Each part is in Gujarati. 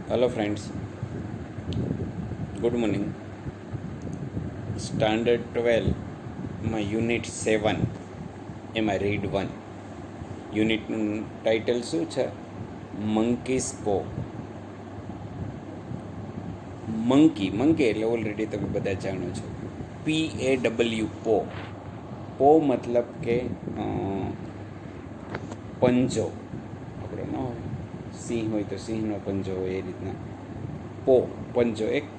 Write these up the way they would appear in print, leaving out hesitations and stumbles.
Hello friends, good morning. Standard 12 માં યુનિટ 7 એમાં રીડ 1 યુનિટનું ટાઇટલ શું છે? મંકીસ પો. મંકી એટલે ઓલરેડી તમે બધા જાણો છો. PAW પો. પો મતલબ કે પંજો. આપણો ન હોય, સિંહ હોય તો સિંહનો પંજો હોય, એ રીતના પો પંજો. એક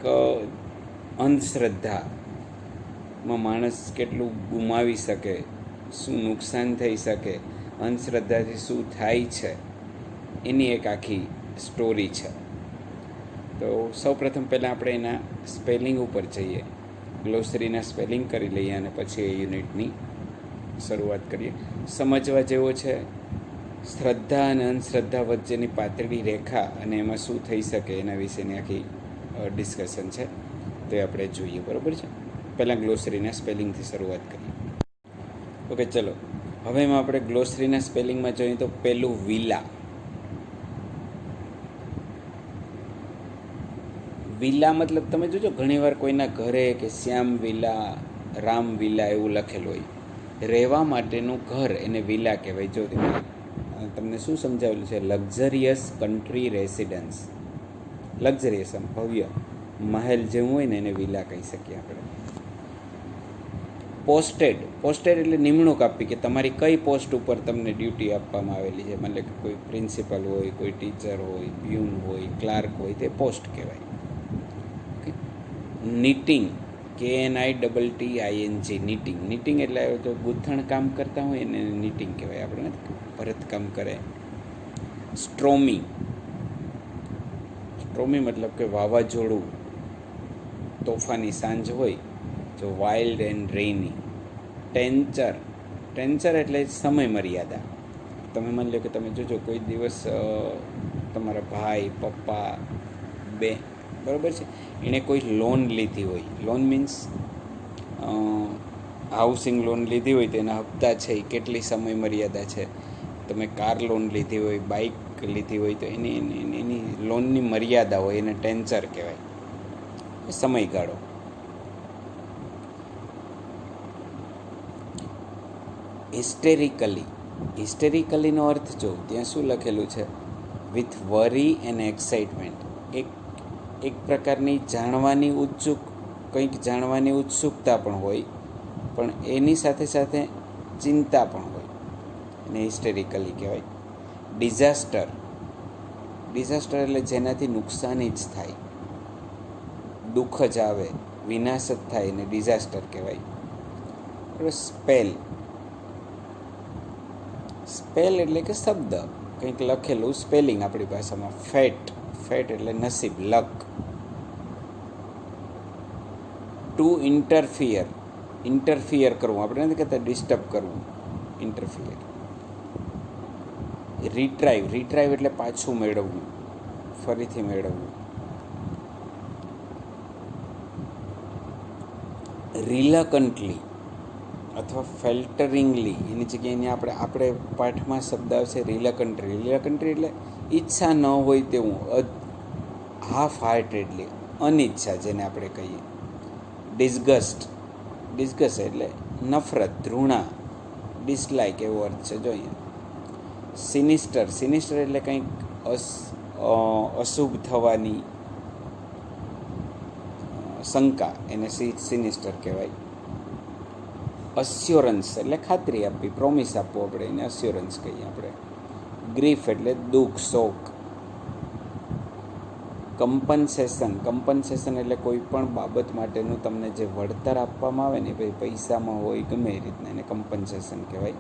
અંધશ્રદ્ધામાં માણસ કેટલું ગુમાવી શકે, શું નુકસાન થઈ શકે, અંધશ્રદ્ધાથી શું થાય છે, એની એક આખી સ્ટોરી છે. તો સૌપ્રથમ પહેલાં આપણે એના સ્પેલિંગ ઉપર જઈએ, ગ્લોસરીના સ્પેલિંગ કરી લઈએ અને પછી એ યુનિટની શરૂઆત કરીએ. સમજવા જેવો છે શ્રદ્ધા અને અંધશ્રદ્ધા વચ્ચેની પાતળી રેખા અને એમાં શું થઈ શકે એના વિશેની આખી ડિસ્કશન છે. તો એ આપણે જોઈએ, બરાબર છે. પહેલાં ગ્લોસરીના સ્પેલિંગથી શરૂઆત કરીએ. ઓકે, ચલો. હવે એમાં આપણે ગ્લોસરીના સ્પેલિંગમાં જોઈએ તો પહેલું વિલા. વિલા મતલબ તમે જોજો ઘણીવાર કોઈના ઘરે કે શ્યામ વિલા, રામ વિલા એવું લખેલું હોય. રહેવા માટેનું ઘર એને વિલા કહેવાય. જો તમને શું સમજાવેલું છે? Luxurious country residence. લક્ઝરિયસ, આમ ભવ્ય મહેલ જેવું હોય ને એને વિલા કહી શકીએ આપણે. પોસ્ટેડ એટલે નિમણૂક આપવી, કે તમારી કઈ પોસ્ટ ઉપર તમને ડ્યુટી આપવામાં આવેલી છે. મતલબ કે કોઈ પ્રિન્સિપલ હોય, કોઈ ટીચર હોય, પ્યુન હોય, ક્લાર્ક હોય, તે પોસ્ટ કહેવાય. નીટિંગ, KNITTING, નીટિંગ એટલે જો ગૂંથણ કામ કરતા હોય એને નીટિંગ કહેવાય. આપણે ભરતકામ કરે. સ્ટ્રોમી મતલબ કે વાવાઝોડું, તોફાની સાંજ હોય, જો વાઇલ્ડ એન્ડ રેઇની. ટેન્ચર એટલે સમય મર્યાદા. તમે માની લો કે તમે જોજો કોઈ દિવસ તમારા ભાઈ, પપ્પા, બરાબર છે, એણે કોઈ લોન લીધી હોય. લોન મીન્સ હાઉસિંગ લોન લીધી હોય તો એના હપ્તા છે એ કેટલી સમય મર્યાદા છે. તમે કાર લોન લીધી હોય, બાઇક લીધી હોય તો એની લોનની મર્યાદા હોય, એને ટેન્ચર કહેવાય, સમયગાળો. હિસ્ટેરિકલીનો અર્થ જો ત્યાં શું લખેલું છે? With worry and excitement. એક પ્રકારની કંઈક જાણવાની ઉત્સુકતા પણ હોય, પણ એની સાથે સાથે ચિંતા પણ હોય, એને હિસ્ટેરિકલી કહેવાય. ડિઝાસ્ટર એટલે જેનાથી નુકસાની જ થાય, દુઃખ જ આવે, વિનાશ જ થાય, એને ડિઝાસ્ટર કહેવાય. સ્પેલ એટલે કે શબ્દ, કંઈક લખેલું સ્પેલિંગ આપણી ભાષામાં. ફેટ એટલે નસીબ, લક. ટુ ઇન્ટરફિયર કરવું, આપણે નથી કહેતા ડિસ્ટર્બ કરવું, ઇન્ટરફિયર. રિટ્રાઈવ એટલે પાછું મેળવવું, ફરીથી મેળવવું. રિલકન્ટલી અથવા ફેલ્ટરિંગલી, એની જગ્યાએ આપણે પાઠમાં શબ્દ આવશે રિલકન્ટરી એટલે ઈચ્છા ન હોય તેવું, હાફ હાર્ટેડલી, અનિચ્છા જેને આપણે કહીએ. ડિસ્ગસ્ટ એટલે નફરત, ધૃણા, ડિસલાઇક એવો અર્થ છે. જોઈએ. સિનિસ્ટર એટલે કંઈક અશુભ થવાની શંકા, એને સિનિસ્ટર કહેવાય. અસ્યોરન્સ એટલે ખાતરી આપવી, પ્રોમિસ આપવું, આપણે એને અસ્યોરન્સ કહીએ આપણે. ગ્રીફ એટલે દુઃખ, શોક. કમ્પન્સેશન એટલે કોઈ પણ બાબત માટેનું તમને જે વળતર આપવામાં આવે ને, ભાઈ પૈસામાં હોય, ગમે એ રીતના, એને કમ્પન્સેશન કહેવાય.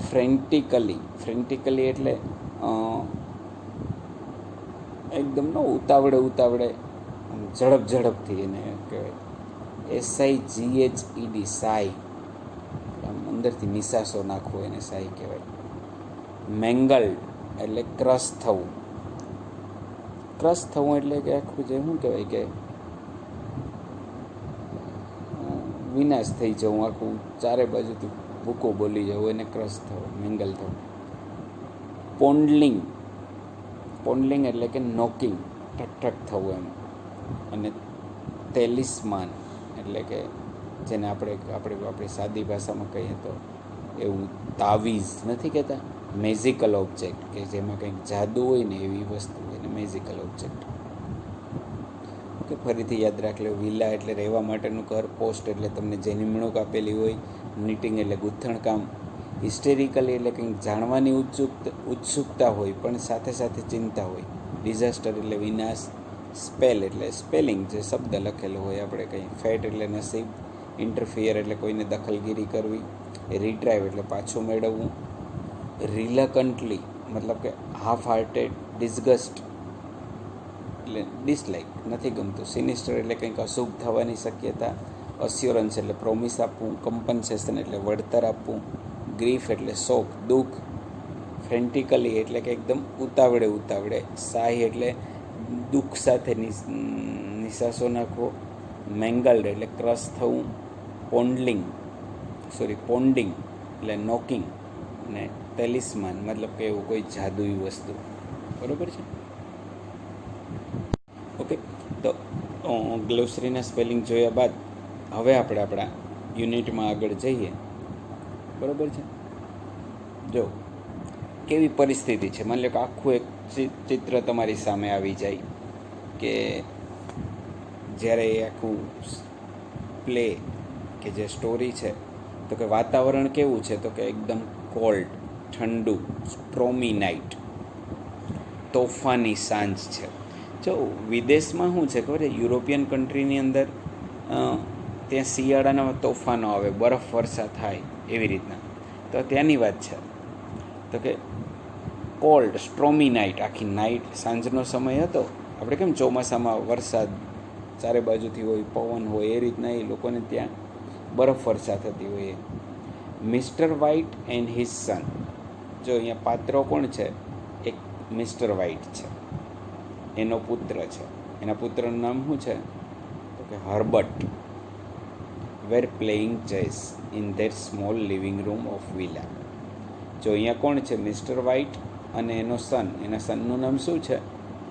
ફ્રેન્ટિકલી એટલે એકદમ ઉતાવળે ઝડપથી એને કહેવાય. SIGHED, સાઈ, અંદરથી નિશાસો નાખવો, એને સાઈ કહેવાય. મેંગલ્ડ એટલે ક્રશ થવું એટલે કે આખું જે શું કહેવાય કે વિનાશ થઈ જવું, આખું ચારે બાજુથી ભૂકો બોલી જવું, એને ક્રશ થવું, મેંગલ થવું. પોન્ડલિંગ પોન્ડલિંગ એટલે કે નોકિંગ, ઠક ઠક થવું એમ. અને તેલિસ્માન એટલે કે જેને આપણી સાદી ભાષામાં કહીએ તો એવું તાવીઝ નથી કહેતા, મેઝિકલ ઓબ્જેક્ટ કે જેમાં કંઈક જાદુ હોય ને એવી વસ્તુ એને મેઝિકલ ઓબ્જેક્ટ. ઓકે, ફરીથી યાદ રાખ લો. વિલા એટલે રહેવા માટેનું ઘર, પોસ્ટ એટલે તમને જે નિમણૂક આપેલી હોય, નીટિંગ એટલે ગૂંથણકામ, હિસ્ટેરિકલી એટલે કંઈક જાણવાની ઉત્સુકતા હોય પણ સાથે સાથે ચિંતા હોય, ડિઝાસ્ટર એટલે વિનાશ, સ્પેલ એટલે સ્પેલિંગ જે શબ્દ લખેલો હોય આપણે કંઈ, ફેટ એટલે નસીબ, ઇન્ટરફિયર એટલે કોઈને દખલગીરી કરવી, રિટ્રાઈવ એટલે પાછું મેળવવું, રિલકન્ટલી મતલબ કે હાફ હાર્ટેડ, ડિસગસ્ટ એટલે ડિસલાઇક નથી ગમતું, સિનિસ્ટર એટલે કંઈક અશુભ થવાની શક્યતા, અસ્યોરન્સ એટલે પ્રોમિસ આપવું, કમ્પન્સેશન એટલે વળતર આપવું, ગ્રીફ એટલે શોક દુઃખ, ફ્રેન્ટિકલી એટલે કે એકદમ ઉતાવળે, સાહી એટલે દુઃખ સાથે નિશાસો નાખવો, મેંગલ્ડ એટલે ક્રશ થવું, પોન્ડિંગ એટલે નોકિંગ, અને ટેલિસ્માન મતલબ કે એવું કોઈ જાદુઈ વસ્તુ. બરાબર છે? ઓકે, તો ગ્લોસરીના સ્પેલિંગ જોયા બાદ હવે આપણે આપણા યુનિટમાં આગળ જઈએ. બરાબર છે? જો કેવી પરિસ્થિતિ છે, માની લો કે આખું એક ચિત્ર તમારી સામે આવી જાય કે જ્યારે એ આખું પ્લે કે જે સ્ટોરી છે, તો કે વાતાવરણ કેવું છે, તો કે એકદમ કોલ્ડ, ઠંડુ, સ્ટ્રોમી નાઇટ, તોફાની સાંજ છે. જો વિદેશમાં શું છે ખબર છે, યુરોપિયન કન્ટ્રીની અંદર ત્યાં શિયાળાના તોફાનો આવે, બરફ વર્ષા થાય એવી રીતના. તો ત્યાંની વાત છે તો કે કોલ્ડ સ્ટ્રોમી નાઇટ, આખી નાઇટ, સાંજનો સમય હતો. આપણે કેમ ચોમાસામાં વરસાદ ચારે બાજુથી હોય, પવન હોય, એ રીતના એ લોકોને ત્યાં બરફ વર્ષા થતી હોય. Mr White and his son. જો અહીંયા પાત્રો કોણ છે? એક મિસ્ટર વ્હાઇટ છે, એનો પુત્ર છે. એના પુત્રનું નામ શું છે? તો કે Herbert. Wear playing chess in their small living room of villa. જો અહીંયા કોણ છે? મિસ્ટર વ્હાઇટ અને એનો સન. એના સનનું નામ શું છે?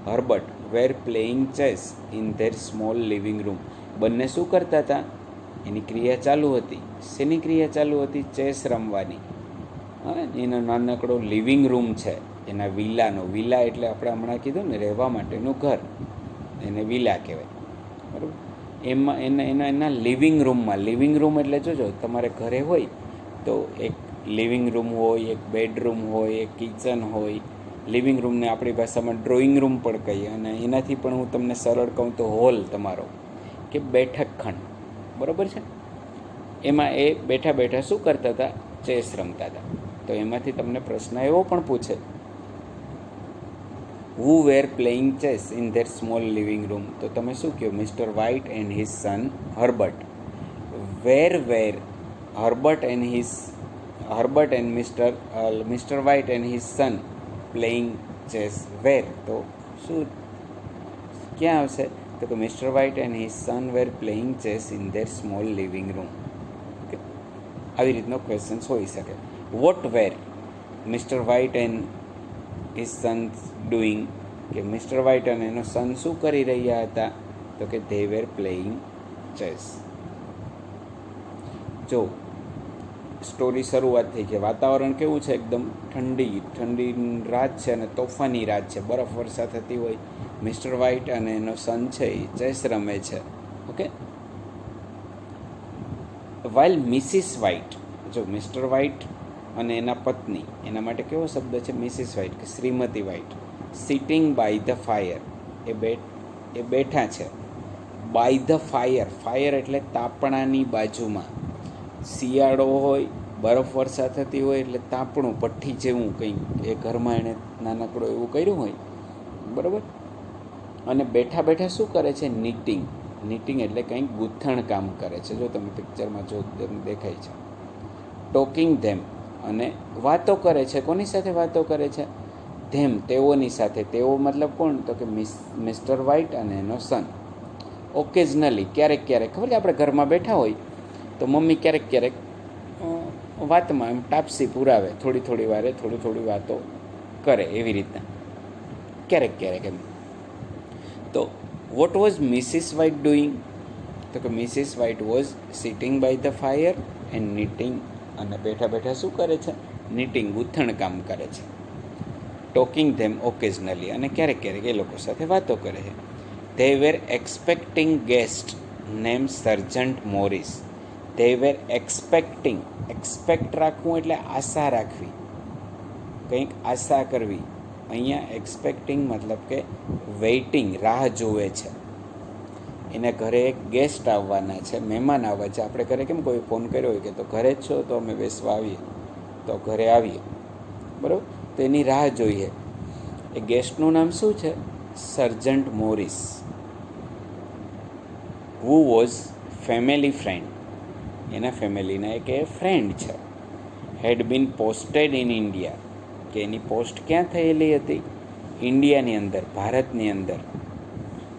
Herbert. Wear playing chess in their small living room. બંને શું કરતા હતા? એની ક્રિયા ચાલુ હતી. શેની ક્રિયા ચાલુ હતી? ચેસ રમવાની. હા, એનો નાનકડો લિવિંગ રૂમ છે એના વિલાનો. વિલા એટલે આપણે હમણાં કીધું ને, રહેવા માટેનું ઘર, એને વિલા કહેવાય. બરાબર? એમાં એના લિવિંગ રૂમમાં, લિવિંગ રૂમ એટલે જોજો તમારે ઘરે હોય તો એક લિવિંગ રૂમ હોય, એક બેડરૂમ હોય, એક કિચન હોય. લિવિંગ રૂમને આપણી ભાષામાં ડ્રોઈંગ રૂમ પણ કહીએ, અને એનાથી પણ હું તમને સરળ કહું તો હોલ તમારો કે બેઠક ખંડ. બરાબર છે? એમાં એ બેઠા બેઠા શું કરતા હતા? ચેસ રમતા હતા. તો એમાંથી તમને પ્રશ્ન એવો પણ પૂછે, who were playing chess in their small living room. તો તમે શું કહો? Mr White and his son Herbert. Were Herbert and Mr White and his son playing chess. Were તો શું ક્યાં આવશે? તો કે Mr White and his son were playing chess in their small living room. Okay, આવી રીતનો ક્વેશ્ચન્સ હોઈ શકે. What were Mr White and his son doing. કે મિસ્ટર વ્હાઇટ અને એનો સન શું કરી રહ્યા હતા? તો કે ધે વેર પ્લેઇંગ ચેસ. જો સ્ટોરી શરૂઆત થઈ છે, વાતાવરણ કેવું છે? એકદમ ઠંડી રાત છે અને તોફાની રાત છે, બરફ વર્ષા થતી હોય. મિસ્ટર વ્હાઇટ અને એનો સન છે એ ચેસ રમે છે. Okay, while Mrs White. જો મિસ્ટર વ્હાઇટ અને એના પત્ની, એના માટે કેવો શબ્દ છે? મિસિસ વ્હાઇટ કે શ્રીમતી વ્હાઇટ. Sitting by the fire. એ બેઠા છે બાય ધ ફાયર. ફાયર એટલે તાપણાની બાજુમાં. શિયાળો હોય, બરફ વર્ષા થતી હોય એટલે તાપણું, ભઠ્ઠી જેવું કંઈક એ ઘરમાં એણે નાનકડો એવું કર્યું હોય. બરાબર? અને બેઠા બેઠા શું કરે છે? નીટિંગ એટલે કંઈક ગૂંથણ કામ કરે છે. જો તમે પિક્ચરમાં જો દેખાય છે. ટોકિંગ ધેમ અને વાતો કરે છે. કોની સાથે વાતો કરે છે? ધેમ, તેઓની સાથે. તેઓ મતલબ કોણ? તો કે મિસ્ટર વ્હાઇટ અને એનો સન. ઓકેઝનલી, ક્યારેક ખબર છે આપણે ઘરમાં બેઠા હોય તો મમ્મી ક્યારેક વાતમાં એમ ટાપસી પુરાવે, થોડી વારે થોડી વાતો કરે એવી રીતના. ક્યારેક એમ. તો what was Mrs White doing? તો કે Mrs White was sitting by the fire and knitting, અને બેઠા બેઠા શું કરે છે? નીટિંગ, ગૂંથણ કામ કરે છે. ટોકિંગ ધેમ ઓકેઝનલી, અને ક્યારેક એ લોકો સાથે વાતો કરે છે. They were expecting guest name sergeant Morris. They were expecting, expect રાખવું એટલે આશા રાખવી, કંઈક આશા કરવી. અહીંયા એક્સપેક્ટિંગ મતલબ કે વેઇટિંગ, રાહ જુએ છે. એના ઘરે એક ગેસ્ટ આવવાના છે, મહેમાન આવવા છે. આપણે ઘરે કેમ કોઈ ફોન કર્યો હોય કે તો ઘરે જ છો, તો અમે બેસવા આવીએ, તો ઘરે આવીએ, બરાબર. તો એની રાહ જોઈએ. એ ગેસ્ટનું નામ શું છે? Sergeant Morris. Who was family friend, એના ફેમિલીના એક એ ફ્રેન્ડ છે. Had been posted in India, કે એની પોસ્ટ ક્યાં થયેલી હતી? ઇન્ડિયાની અંદર, ભારતની અંદર.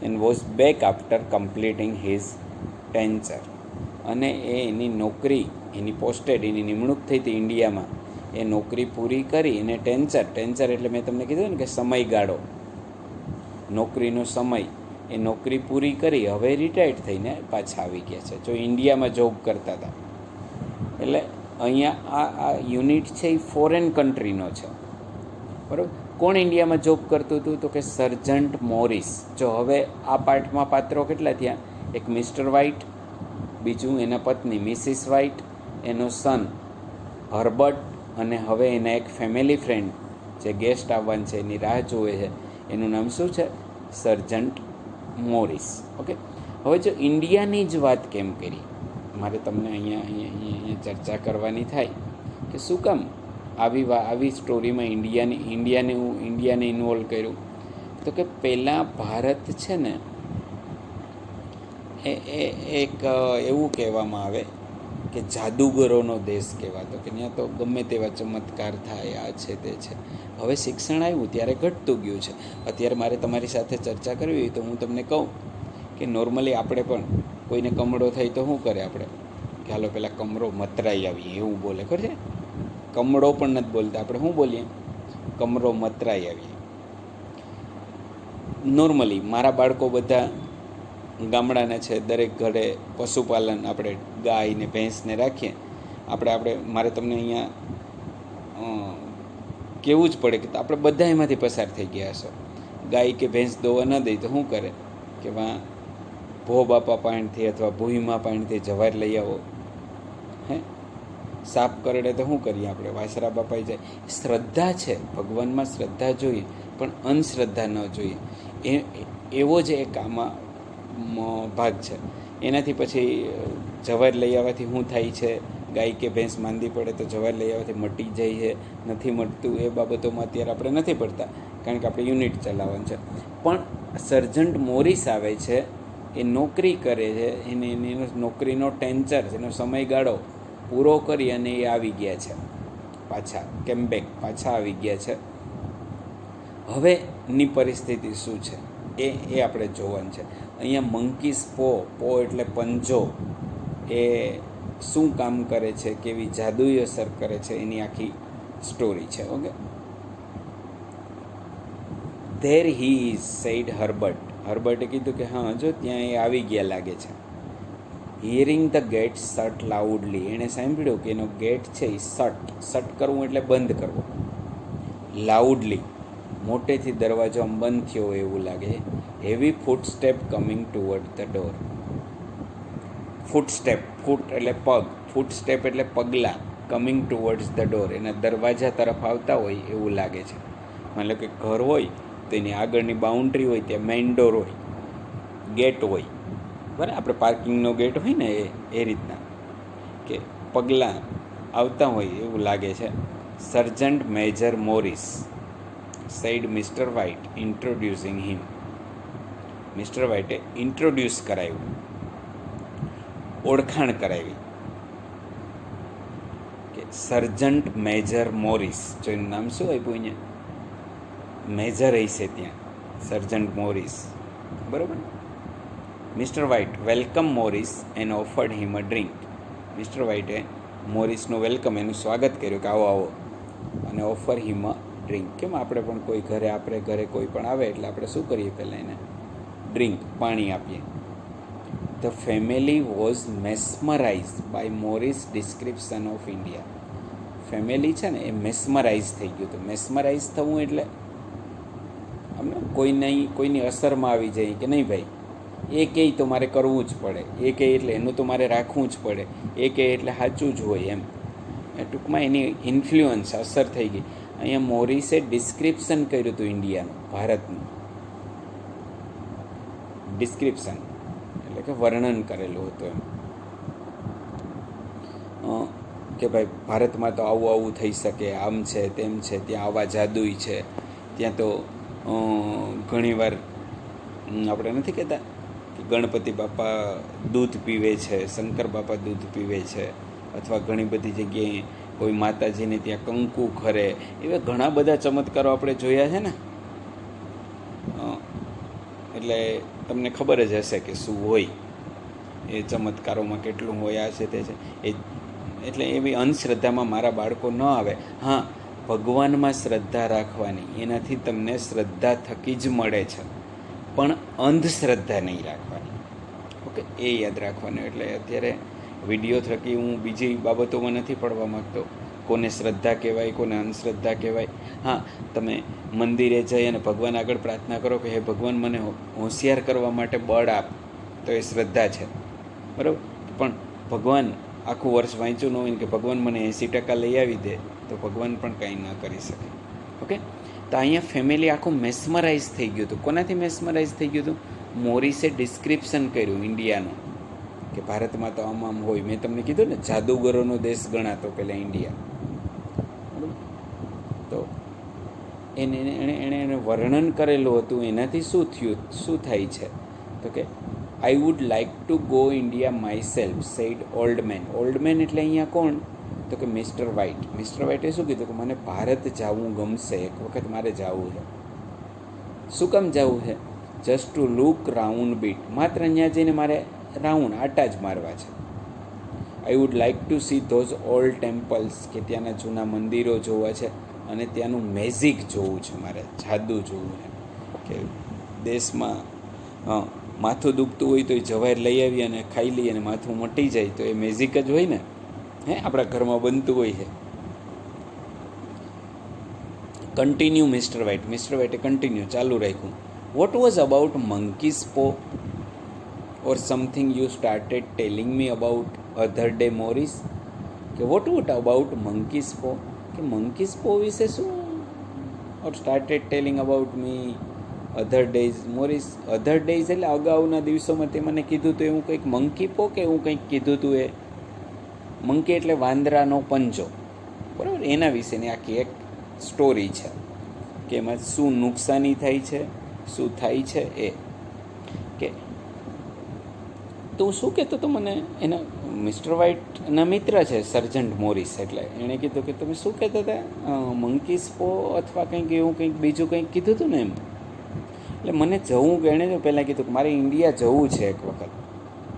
And was back after completing his tenure, અને એની નોકરી, એની પોસ્ટેડ, એની નિમણૂક થઈ હતી ઇન્ડિયામાં, એ નોકરી પૂરી કરી અને ટેન્ચર એટલે મેં તમને કીધું ને કે સમયગાળો, નોકરીનો સમય, એ નોકરી પૂરી કરી હવે રિટાયર્ડ થઈને પાછા આવી ગયા છે. જો ઇન્ડિયામાં જોબ કરતા હતા, એટલે અહીંયા આ યુનિટ છે એ ફોરેન કન્ટ્રીનો છે, બરાબર. કોણ ઇન્ડિયામાં જોબ કરતું હતું? તો કે સર્જન્ટ મોરિસ. જો હવે આ પાર્ટમાં પાત્રો કેટલા થયા? એક મિસ્ટર વ્હાઇટ, બીજું એના પત્ની મિસિસ વ્હાઇટ, એનો સન હર્બર્ટ, અને હવે એના એક ફેમિલી ફ્રેન્ડ જે ગેસ્ટ આવવાનું છે, એની રાહ જુએ છે, એનું નામ શું છે? Sergeant Morris. ઓકે. હવે જો ઇન્ડિયાની જ વાત કેમ કરી, મારે તમને અહીંયા ચર્ચા કરવાની થાય કે શું કામ આવી સ્ટોરીમાં ઇન્ડિયાને ઇન્વોલ્વ કર્યું. તો કે પહેલાં ભારત છે ને એ એક એવું કહેવામાં આવે કે જાદુગરોનો દેશ કહેવાતો, કે ત્યાં તો ગમે તેવા ચમત્કાર થાય, આ છે તે છે. હવે શિક્ષણ આવ્યું ત્યારે ઘટતું ગયું છે. અત્યારે મારે તમારી સાથે ચર્ચા કરવી હોય તો હું તમને કહું કે નોર્મલી આપણે પણ કોઈને કમળો થાય તો શું કરે આપણે? કે હાલો પહેલાં કમળો મતરાઈ આવીએ, એવું બોલે, ખબર છે? કમળો પણ નથી બોલતા આપણે, શું બોલીએ? કમરો મતરાઈ આવીએ. નોર્મલી મારા બાળકો બધા ગામડાના છે, દરેક ઘરે પશુપાલન, આપણે ગાય ને ભેંસને રાખીએ. આપણે મારે તમને અહીંયા કહેવું જ પડે કે આપણે બધા એમાંથી પસાર થઈ ગયા હશો. ગાય કે ભેંસ દોવા ન દઈ તો શું કરે? કે વાં ભો બાપા પાણીથી અથવા ભૂઈમાં પાણીથી જવાર લઈ આવો. હે, સાપ કરડે તો શું કરીએ આપણે? વાસરા બાપાઈ જાય. શ્રદ્ધા છે, ભગવાનમાં શ્રદ્ધા જોઈએ, પણ અંધશ્રદ્ધા ન જોઈએ. એવો જ એક આમાં ભાગ છે. એનાથી પછી જવાર લઈ આવવાથી શું થાય છે? ગાય કે ભેંસ માંદી પડે તો જવાર લઈ આવવાથી મટી જાય છે, નથી મટતું, એ બાબતોમાં અત્યારે આપણે નથી પડતા, કારણ કે આપણે યુનિટ ચલાવવાનું છે. પણ સર્જન્ટ મોરિસ આવે છે, એ નોકરી કરે છે, એની નોકરીનો ટેન્ચર, એનો સમયગાળો પૂરો કરી અને એ આવી ગયા છે પાછા, કેમબેક પાછા આવી ગયા છે. હવેની પરિસ્થિતિ શું છે એ આપણે જોવાનું છે. અહીંયા મંકીસ પો એટલે પંજો, એ શું કામ કરે છે, કેવી જાદુઈ અસર કરે છે, એની આખી સ્ટોરી છે. Okay. There he is said હર્બર્ટે કીધું કે હા જો ત્યાં એ આવી ગયા લાગે છે. Hearing the gate shut loudly, એણે સાંભળ્યું કે એનો ગેટ છે એ શટ કરવું એટલે બંધ કરવો. લાઉડલી, મોટેથી દરવાજો આમ બંધ થયો હોય એવું લાગે. Heavy footstep coming toward the door. Footstep, foot એટલે પગ, ફૂટસ્ટેપ એટલે પગલાં, કમિંગ ટુવર્ડ્સ ધ ડોર, એના દરવાજા તરફ આવતા હોય એવું લાગે છે. મતલબ કે ઘર હોય તો એની આગળની બાઉન્ડ્રી હોય, ત્યાં મેઇન ડોર હોય, ગેટ હોય, બરાબર. આપણે પાર્કિંગનો ગેટ હોય ને એ રીતના, કે પગલાં આવતા હોય એવું લાગે છે. Sergeant major Morris said Mr White introducing him. Mr વ્હાઇટે ઇન્ટ્રોડ્યુસ કરાવ્યું, ઓળખાણ કરાવી કે સર્જન્ટ મેજર મોરિસ. જો એનું નામ શું આપ્યું અહીંયા? મેજર હશે ત્યાં, સર્જન્ટ મોરિસ, બરાબર. Mr White welcome Morris and offered him a drink. Mr વ્હાઇટે મોરિસનું વેલકમ, એનું સ્વાગત કર્યું કે આવો આવો, અને ઓફર હિમ અ ડ્રિંક. કેમ આપણે પણ કોઈ ઘરે કોઈ પણ આવે એટલે આપણે શું કરીએ, પહેલાં એને ડ્રિંક, પાણી આપીએ. The family was mesmerise by Morris description of India. Family છે ને એ મેસ્મરાઇઝ થઈ ગયું હતું. મેસ્મરાઇઝ થવું એટલે અમને કોઈની અસરમાં આવી જાય કે નહીં ભાઈ, એ કહે તો મારે કરવું જ પડે, એ કહે એટલે એનું તો મારે રાખવું જ પડે, એ કહે એટલે સાચું જ હોય એમ. ટૂંકમાં એની ઇન્ફ્લુઅન્સ અસર થઈ ગઈ. અહીંયા મોરિસે ડિસ્ક્રિપ્શન કર્યું હતું ઇન્ડિયાનું, ભારતનું. ડિસ્ક્રિપ્શન એટલે કે વર્ણન કરેલું હતું એમ કે ભાઈ ભારતમાં તો આવું થઈ શકે, આમ છે તેમ છે, ત્યાં આવા જાદુઈ છે, ત્યાં તો ઘણીવાર આપણે નથી કહેતા કે ગણપતિ બાપા દૂધ પીવે છે, શંકર બાપા દૂધ પીવે છે, અથવા ઘણી બધી જગ્યાએ કોઈ માતાજીને ત્યાં કંકુ ખરે, એવા ઘણા બધા ચમત્કારો આપણે જોયા છે ને. એટલે તમને ખબર જ હશે કે શું હોય એ ચમત્કારોમાં, કેટલું હોય આ છે તે છે. એટલે એવી અંધશ્રદ્ધામાં મારા બાળકો ન આવે. હા, ભગવાનમાં શ્રદ્ધા રાખવાની, એનાથી તમને શ્રદ્ધા થકી જ મળે છે, પણ અંધશ્રદ્ધા નહીં રાખવાની. ઓકે, એ યાદ રાખવાનું. એટલે અત્યારે વિડીયો થકી હું બીજી બાબતોમાં નથી પડવા માગતો, કોને શ્રદ્ધા કહેવાય, કોને અંધશ્રદ્ધા કહેવાય. હા, તમે મંદિરે જઈ અને ભગવાન આગળ પ્રાર્થના કરો કે હે ભગવાન મને હોશિયાર કરવા માટે બળ આપ, તો એ શ્રદ્ધા છે, બરાબર. પણ ભગવાન આખું વર્ષ વાંચ્યું ન હોય કે ભગવાન મને 80% લઈ આવી દે, તો ભગવાન પણ કંઈ ન કરી શકે. ઓકે, તો અહીંયા ફેમિલી આખું મેસ્મરાઇઝ થઈ ગયું હતું. કોનાથી મેસ્મરાઇઝ થઈ ગયું હતું? મોરિસે ડિસ્ક્રિપ્શન કર્યું ઇન્ડિયાનું કે ભારતમાં તો આમ હોય. મેં તમને કીધું ને, જાદુગરોનો દેશ ગણાતો પહેલાં ઇન્ડિયા. તો એણે વર્ણન કરેલું હતું. એનાથી શું થયું, શું થાય છે તો કે I would like to go India myself, said old man. Old man એટલે અહીંયા કોણ? તો કે મિસ્ટર વ્હાઇટ. મિસ્ટર વ્હાઇટે શું કીધું કે મને ભારત જવું ગમશે, એક વખત મારે જવું છે. શું કામ જવું છે? Just to look round bit. માત્ર અહીંયા જઈને મારે રાઉન્ડ આટા જ મારવા છે. આઈ would like two C those old temples, કે ત્યાંના જૂના મંદિરો જોવા છે, અને ત્યાંનું મેજિક જોવું છે મારે, જાદુ જોવું છે. કે દેશમાં માથું દુખતું હોય તો એ જવાહર લઈ આવીએ અને ખાઈ લઈએ અને માથું મટી જાય, તો એ મેજિક જ હોય ને. આપણા ઘરમાં બનતું હોય છે. Continue Mr White. મિસ્ટર વ્હાઇટે કન્ટિન્યુ ચાલુ રાખ્યું. What was about monkey's paw or something you started telling me about other day Morris. કે વોટ અબાઉટ મંકીઝ પો, કે મંકીઝ પો વિશે શું? Or started telling about me other days Morris. Other days એટલે અગાઉના દિવસોમાં તે મને કીધું હતું એવું કંઈક મંકી પો કે એવું કંઈક કીધું હતું. એ મંકી એટલે વાંદરાનો પંજો, બરાબર. એના વિશેની આખી એક સ્ટોરી છે કે એમાં શું નુકસાની થાય છે, શું થાય છે એ. કે તો શું કહેતો તો મને, એના મિસ્ટર વ્હાઇટના મિત્ર છે સર્જન્ટ મોરિસ, એટલે એણે કીધું કે તમે શું કહેતા હતા, મંકીસ પો અથવા કંઈક એવું કંઈક બીજું કંઈક કીધું હતું ને એમ. એટલે મને જવું, કે એણે તો પહેલાં કીધું કે મારે ઇન્ડિયા જવું છે એક વખત,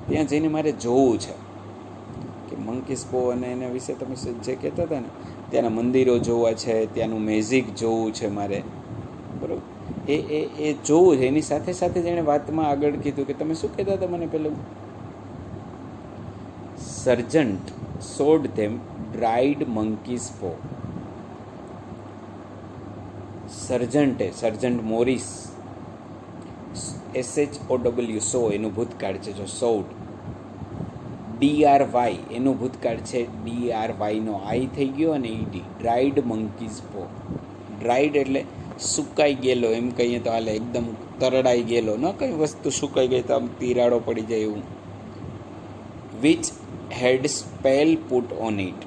ત્યાં જઈને મારે જોવું છે કે મંકીસ પો અને એના વિશે તમે જે કહેતા હતા ને, ત્યાંના મંદિરો જોવા છે, ત્યાંનું મેજિક જોવું છે મારે, બરાબર. એ જોવું છે. એની સાથે સાથે જ એણે વાતમાં આગળ કીધું કે તમે શું કહેતા હતા મને પેલું, સર્જન્ટ સોડ ધેમ ડ્રાઈડ મંકીઝ પો. સર્જન્ટ મોરિસ, SHOW, સો એનું ભૂતકાળ છે, જો સોડ. DRY એનું ભૂતકાળ છે, DRY નો આઈ થઈ ગયો અને ED, ડ્રાઈડ મંકીઝ પો. ડ્રાઈડ એટલે સુકાઈ ગયેલો એમ કહીએ તો હાલે, એકદમ તરડાઈ ગયેલો, ન કઈ વસ્તુ સુકાઈ ગઈ તો આમ તિરાડો પડી જાય એવું. Which had spell put on it,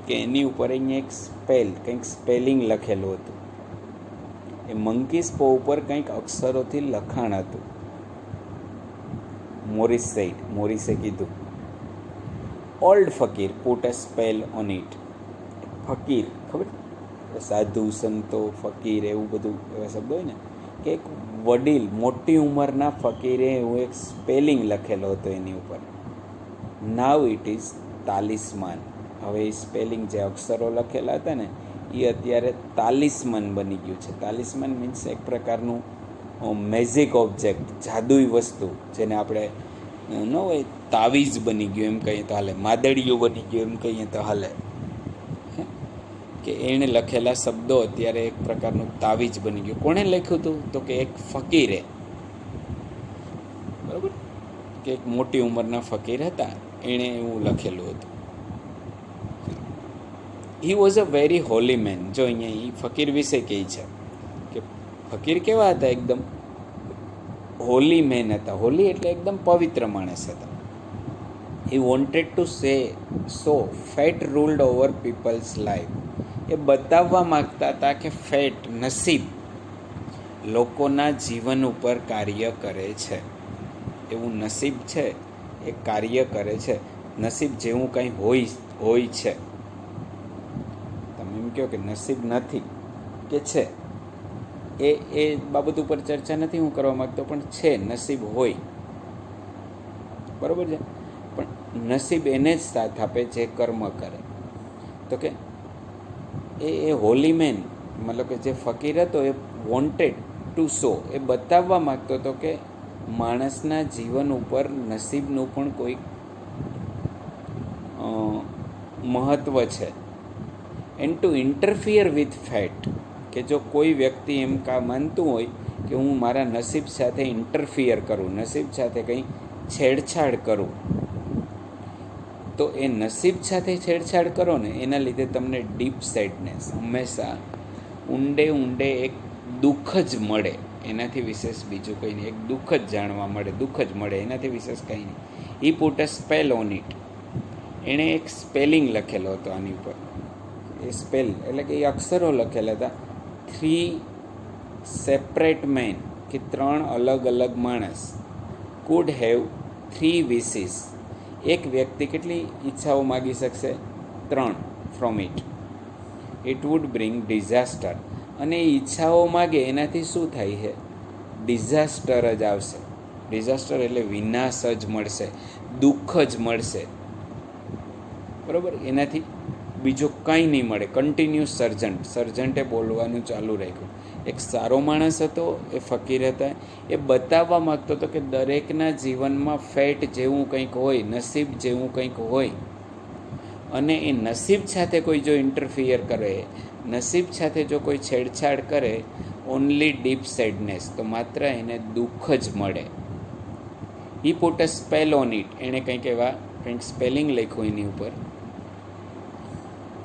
કે એની ઉપર અહીંયા એક સ્પેલ, કંઈક સ્પેલિંગ લખેલું હતું. એ મંકીઝ પો ઉપર કંઈક અક્ષરોથી લખાણ હતું. મોરિસે કીધું. Old fakir put a spell on it. ફકીર ખબર, સાધુ સંતો ફકીર એવું બધું એવા શબ્દ હોય ને, કે એક વડીલ મોટી ઉંમરના ફકીરે એવું એક સ્પેલિંગ લખેલો હતો એની ઉપર. Now it is talisman. હવે એ સ્પેલિંગ જે અક્ષરો લખેલા હતા ને એ અત્યારે તાલિસ્માન બની ગયું છે. તાલિસ્માન મીન્સ એક પ્રકારનું મેજિક ઓબ્જેક્ટ, જાદુઈ વસ્તુ, જેને આપણે ન હોય તાવીઝ બની ગયું એમ કહીએ તો હાલે, માદળિયું બની ગયું એમ કહીએ તો હાલે, કે એણે લખેલા શબ્દો અત્યારે એક પ્રકારનું તાવીજ બની ગયું. કોણે લખ્યું હતું? તો કે એક ફકીરે, બરાબર, કે એક મોટી ઉંમરના ફકીર હતા, એણે એવું લખેલું હતું. He was a very holy man. જો અહીંયા એ ફકીર વિશે કહે છે કે ફકીર કેવા હતા? એકદમ હોલી મેન હતા. હોલી એટલે એકદમ પવિત્ર માણસ હતા. He wanted to show fate ruled over people's life. એ બતાવવા માગતા હતા કે ફેટ, નસીબ, લોકોના જીવન ઉપર કાર્ય કરે છે. એવું નસીબ છે, એ કાર્ય કરે છે. નસીબ જેવું કંઈ હોય છે. તમે એમ કહો કે નસીબ નથી કે છે, એ બાબત ઉપર ચર્ચા નથી હું કરવા માગતો, પણ છે, નસીબ હોય, બરાબર છે. પણ નસીબ એને જ સાથ આપે જે કર્મ કરે. તો કે એ હોલી મેન, મતલબ કે જે ફકીર હતો, એ વોન્ટેડ ટુ સો, એ બતાવવા માગતો હતો કે માણસના જીવન ઉપર નસીબનું પણ કોઈ મહત્ત્વ છે. And to interfere with fate, કે જો કોઈ વ્યક્તિ એમ માનતું હોય કે હું મારા નસીબ સાથે ઇન્ટરફિયર કરું, નસીબ સાથે કંઈ છેડછાડ કરું, તો એ નસીબ સાથે છેડછાડ કરો ને, એના લીધે તમને ડીપ સેડનેસ, હંમેશા ઊંડે એક દુઃખ જ મળે. એનાથી વિશેષ બીજું કંઈ નહીં. એક દુઃખ જ જાણવા મળે, દુઃખ જ મળે, એનાથી વિશેષ કંઈ નહીં. હી put a spell on it. એણે એક સ્પેલિંગ લખેલો હતો આની ઉપર. એ સ્પેલ એટલે કે એ અક્ષરો લખેલા હતા. 3 સેપરેટ મેન, કે 3 અલગ અલગ માણસ, કુડ હેવ 3 વિસીસ. એક વ્યક્તિ કેટલી ઈચ્છાઓ માગી શકશે? 3 from it. It would bring disaster. અને એ ઈચ્છાઓ માગે એનાથી શું થાય છે? ડિઝાસ્ટર જ આવશે. ડિઝાસ્ટર એટલે વિનાશ જ મળશે, દુઃખ જ મળશે, બરાબર. એનાથી બીજો કંઈ નહીં મળે. કન્ટિન્યુઅસ સર્જન્ટે બોલવાનું ચાલુ રાખ્યું. એક સારો માણસ હતો, એ ફકીર હતા. એ બતાવવા માગતો હતો કે દરેકના જીવનમાં ફેટ જેવું કંઈક હોય, નસીબ જેવું કંઈક હોય, અને એ નસીબ સાથે કોઈ જો ઇન્ટરફિયર કરે, નસીબ સાથે જો કોઈ છેડછાડ કરે, ઓનલી ડીપ સેડનેસ, તો માત્ર એને દુઃખ જ મળે. હી put a spell on it. એણે કંઈક સ્પેલિંગ લખ્યું એની ઉપર.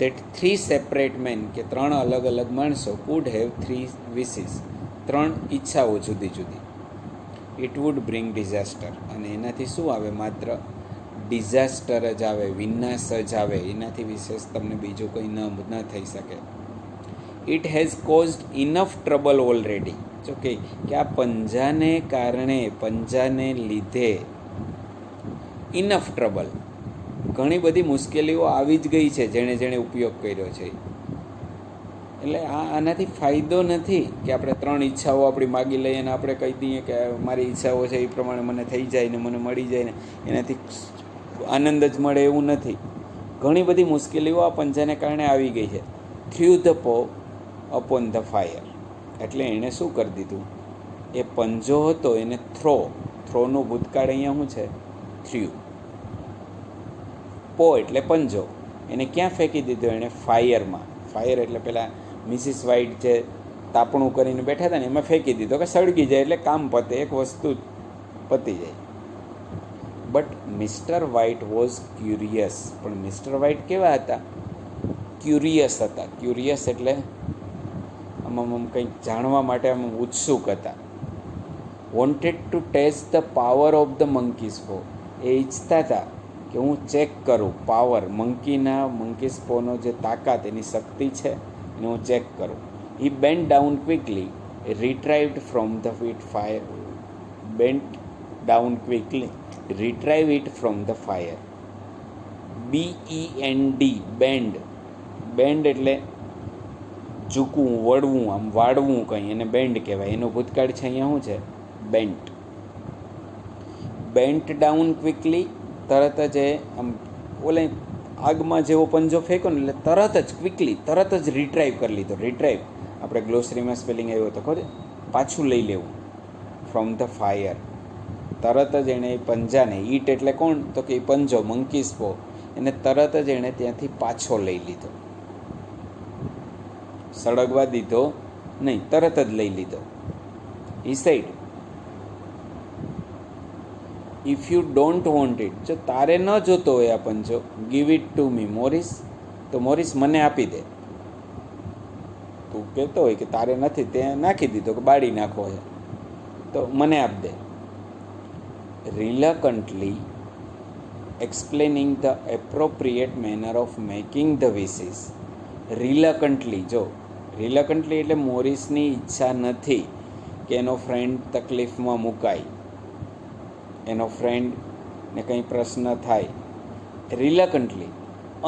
that 3 separate men, કે 3 અલગ અલગ માણસો, could have 3 wishes, 3 ઈચ્છાઓ જુદી જુદી. It would bring disaster. અને એનાથી શું આવે? માત્ર ડિઝાસ્ટર જ આવે, વિનાશ જ આવે. એનાથી વિશેષ તમને બીજું કંઈ ન થઈ શકે. It has caused enough trouble already. જો કે આ પંજાને કારણે, પંજાને લીધે ઇનફ ટ્રબલ, ઘણી બધી મુશ્કેલીઓ આવી જ ગઈ છે જેણે ઉપયોગ કર્યો છે. એટલે આનાથી ફાયદો નથી કે આપણે 3 ઈચ્છાઓ આપણી માગી લઈએ અને આપણે કહી દઈએ કે મારી ઈચ્છાઓ છે એ પ્રમાણે મને થઈ જાય ને મને મળી જાય ને એનાથી આનંદ જ મળે, એવું નથી. ઘણી બધી મુશ્કેલીઓ આ પંજાને કારણે આવી ગઈ છે. થ્રુ ધ પો અપોન ધ ફાયર. એટલે એણે શું કરી દીધું? એ પંજો હતો એને થ્રોનું ભૂતકાળ અહીંયા શું છે? થ્રુ. પો એટલે પંજો, એને ક્યાં ફેંકી દીધો? એણે ફાયરમાં. ફાયર એટલે પેલા મિસિસ વ્હાઇટ જે તાપણું કરીને બેઠા હતા ને એમાં ફેંકી દીધો કે સળગી જાય એટલે કામ પતે, એક વસ્તુ પતી જાય. But Mr White was curious. પણ મિસ્ટર વ્હાઇટ કેવા હતા? ક્યુરિયસ હતા. ક્યુરિયસ એટલે આમ કંઈક જાણવા માટે આમ ઉત્સુક હતા. Wanted to test the power of the monkey's paw. એ ઈચ્છતા હતા કે હું ચેક કરું પાવર, મંકીઝ પોનો જે તાકાત, એની શક્તિ છે એને હું ચેક કરું. He bent down quickly, retrieved from the fire. Bent down quickly, retrieve it from the fire. BEND, bend. Bend એટલે ઝૂકવું, વળવું, આમ વાળવું કંઈ, એને બેન્ડ કહેવાય. એનો ભૂતકાળ છે અહીંયા શું છે? બેન્ટ. બેન્ટ ડાઉન ક્વિકલી, તરત જ આમ ઓલે આગમાં જેવો પંજો ફેંકો ને એટલે તરત જ ક્વિકલી તરત જ રિટ્રાઈવ કરી લીધો. રિટ્રાઈવ આપણે ગ્લોસરીમાં સ્પેલિંગ આવ્યો હતો ખબર, પાછું લઈ લેવું, ફ્રોમ ધ ફાયર. તરત જ એણે પંજાને, ઈટ એટલે કોણ, તો કે પંજો, મંકીસ પો, એને તરત જ એણે ત્યાંથી પાછો લઈ લીધો. સળગવા દીધો નહીં, તરત જ લઈ લીધો. He said, if you don't want it, જો તારે ન જોતો હોય આ પંજો, give it to me Morris, તો મોરિસ મને આપી દે. તું કહેતો હોય કે તારે નથી, તે નાખી દીધો કે બાળી નાખો છે, તો મને આપ દે. Reluctantly explaining the appropriate manner of making the wishes. Reluctantly, જો રિલકન્ટલી એટલે મોરિસની ઈચ્છા નથી કે એનો ફ્રેન્ડ તકલીફમાં મુકાય, એનો ફ્રેન્ડને કંઈ પ્રશ્ન થાય. રિલકન્ટલી,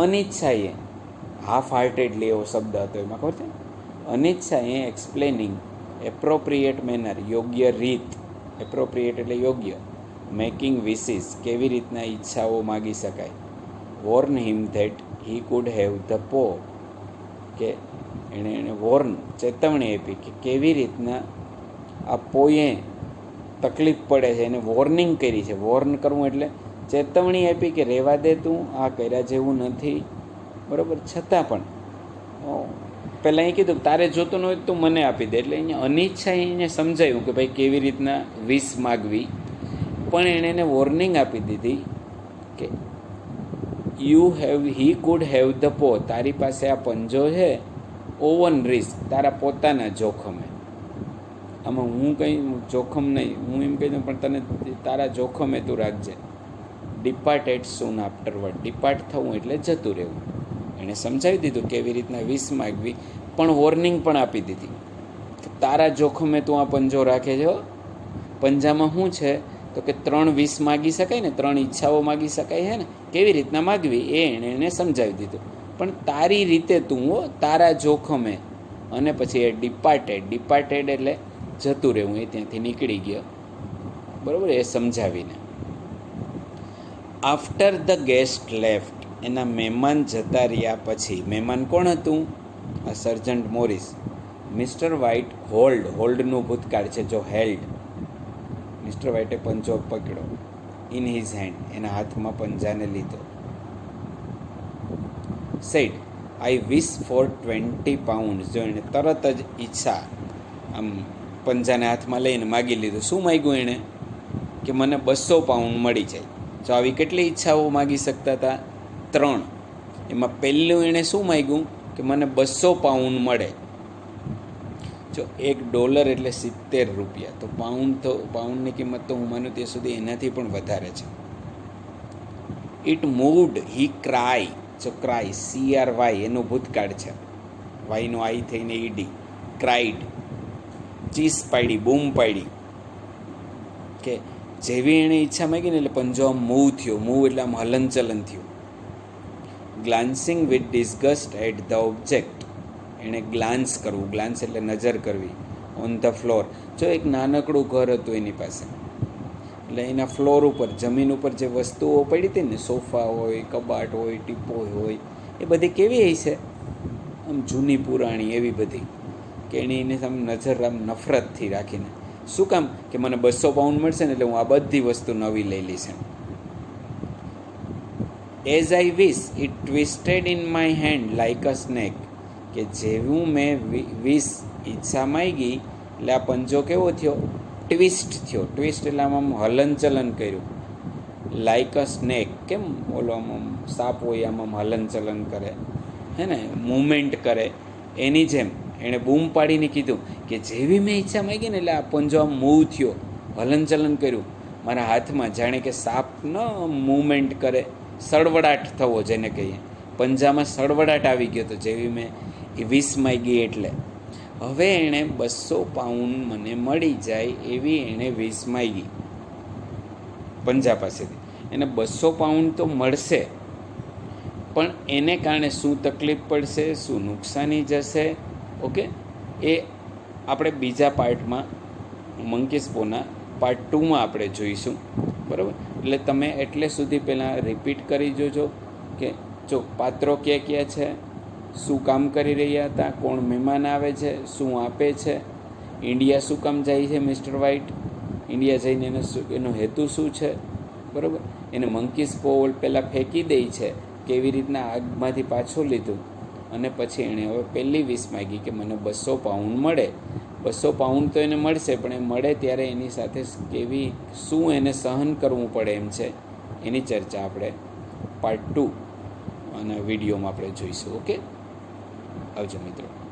અનિચ્છાએ, હાફ હાર્ટેડલી એવો શબ્દ હતો એમાં, ખબર છે, અનિચ્છાએ એક્સપ્લેનિંગ એપ્રોપ્રિએટ મેનર, યોગ્ય રીત, એપ્રોપ્રિએટ એટલે યોગ્ય, મેકિંગ વિસીસ, કેવી રીતના ઈચ્છાઓ માગી શકાય. Warne him that he could have the પો, કે એણે વોર્ન, ચેતવણી આપી કે કેવી રીતના આ પોએ તકલીફ પડે છે, એને વોર્નિંગ કરી છે. વોર્ન કરવું એટલે ચેતવણી આપી કે રહેવા દે, તું આ કર્યા જેવું નથી, બરાબર, છતાં પણ પહેલાં એ કીધું તારે જોતું ન હોય તો મને આપી દે. એટલે અહીંયા અનિચ્છા એને સમજાયું કે ભાઈ કેવી રીતના વિષ માગવી, પણ એણે એને વોર્નિંગ આપી દીધી કે હી કુડ હેવ ધ પો, તારી પાસે આ પંજો છે ઓવન રિસ્ક, તારા પોતાના જોખમે. આમાં હું કંઈ જોખમ નહીં, હું એમ કહી દઉં પણ તને તારા જોખમે તું રાખજે. ડિપાર્ટેડ સૂન આફ્ટરવર્ડ, ડિપાર્ટ થવું એટલે જતું રહેવું. એણે સમજાવી દીધું કેવી રીતના વિષ માગવી, પણ વોર્નિંગ પણ આપી દીધી કે તારા જોખમે તું આ પંજો રાખે છે. પંજામાં શું છે તો કે 3 વિષ માગી શકાય ને, 3 ઈચ્છાઓ માગી શકાય છે ને, કેવી રીતના માગવી એ એણે સમજાવી દીધું, પણ તારી રીતે તું, તારા જોખમે. અને પછી એ ડિપાર્ટેડ એટલે જતું રહેવું, એ ત્યાંથી નીકળી ગયો, બરાબર, એ સમજાવીને. આફ્ટર ધ ગેસ્ટ લેફ્ટ, એના મહેમાન જતા રહ્યા પછી, મહેમાન કોણ હતું, આ સર્જન્ટ મોરિસ. મિસ્ટર વ્હાઇટ હોલ્ડનું ભૂતકાળ છે, જો હેલ્ડ, મિસ્ટર વ્હાઇટે પંજો પકડ્યો, ઇન હિઝ હેન્ડ, એના હાથમાં પંજાને લીધો. સેડ, આઈ વિશ ફોર 20 પાઉન્ડ, જો એણે તરત જ ઈચ્છા આમ પંજાને હાથમાં લઈને માગી લીધું. શું માગ્યું એણે, કે મને 200 પાઉન્ડ મળી જાય. જો આવી કેટલી ઈચ્છાઓ માગી શકતા હતા, 3. એમાં પહેલું એણે શું માગ્યું કે મને 200 પાઉન્ડ મળે. જો $1 એટલે 70 રૂપિયા, તો પાઉન્ડની કિંમત તો હું માનું ત્યાં સુધી એનાથી પણ વધારે છે. ઇટ મૂવડ હી ક્રાય, જો ક્રાય CRY એનું ભૂતકાળ છે, વાયનો આઈ થઈને ઈડી, ક્રાઇડ, ચીસ પાડી, બૂમ પાડી, કે જેવી એણે ઈચ્છા માગી ને એટલે પંજો આમ મૂવ થયો. મૂવ એટલે આમ હલનચલન થયું. ગ્લાન્સિંગ વિથ ડિસ્ગસ્ટ એટ ધ ઓબ્જેક્ટ, એણે ગ્લાન્સ કરવું, ગ્લાન્સ એટલે નજર કરવી, ઓન ધ ફ્લોર. જો એક નાનકડું ઘર હતું એની પાસે, એટલે એના ફ્લોર ઉપર, જમીન ઉપર જે વસ્તુઓ પડી હતી ને, સોફા હોય, કબાટ હોય, ટીપોય હોય, એ બધી કેવી હશે, આમ જૂની પુરાણી એવી બધી, કે એની એને આમ નજર આમ નફરતથી રાખીને. શું કામ, કે મને 200 પાઉન્ડ મળશે ને એટલે હું આ બધી વસ્તુ નવી લઈ લઈશ. As I wish it twisted in my hand like a snake, કે જેવું મેં ઈચ્છા માગી એટલે આ પંજો કેવો થયો, ટ્વિસ્ટ થયો. ટ્વિસ્ટ એટલે આમ હલનચલન કર્યું. લાઇક અ સ્નેક, કેમ ઓલો આમ સાપ હોય આમ હલનચલન કરે, હે ને, મૂવમેન્ટ કરે, એની જેમ એણે બૂમ પાડીને કીધું કે જેવી મેં ઈચ્છા માગી ને એટલે આ પંજો આમ મૂવ થયો, હલનચલન કર્યું મારા હાથમાં, જાણે કે સાપ ન મૂવમેન્ટ કરે, સળવડાટ થવો જેને કહીએ, પંજામાં સળવડાટ આવી ગયો હતો જેવી મેં એ વિષ માગી. એટલે હવે એણે 200 પાઉન્ડ મને મળી જાય એવી એણે વિષ માગી પંજા પાસેથી. એને 200 પાઉન્ડ તો મળશે, પણ એને કારણે શું તકલીફ પડશે, શું નુકસાની જશે, ઓકે, એ આપણે બીજા પાર્ટમાં, મંકીસ પોના પાર્ટ 2માં આપણે જોઈશું, બરાબર. એટલે તમે એટલે સુધી પહેલાં રિપીટ કરી જોજો કે જો પાત્રો ક્યાં છે, શું કામ કરી રહ્યા હતા, કોણ મહેમાન આવે છે, શું આપે છે, ઇન્ડિયા શું કામ જાય છે મિસ્ટર વ્હાઇટ, ઇન્ડિયા જઈને એનો હેતુ શું છે, બરાબર. એને મંકીસ પોલ પહેલાં ફેંકી દે છે, કેવી રીતના આગમાંથી પાછું લીધું, અને પછી એણે હવે પહેલી વિશ માગી કે મને 200 પાઉન્ડ મળે. 200 પાઉન્ડ તો એને મળશે, પણ એ મળે ત્યારે એની સાથે શું એને સહન કરવું પડે એમ છે, એની ચર્ચા આપણે પાર્ટ 2 અને વિડીયોમાં આપણે જોઈશું. ઓકે, આવજો મિત્રો.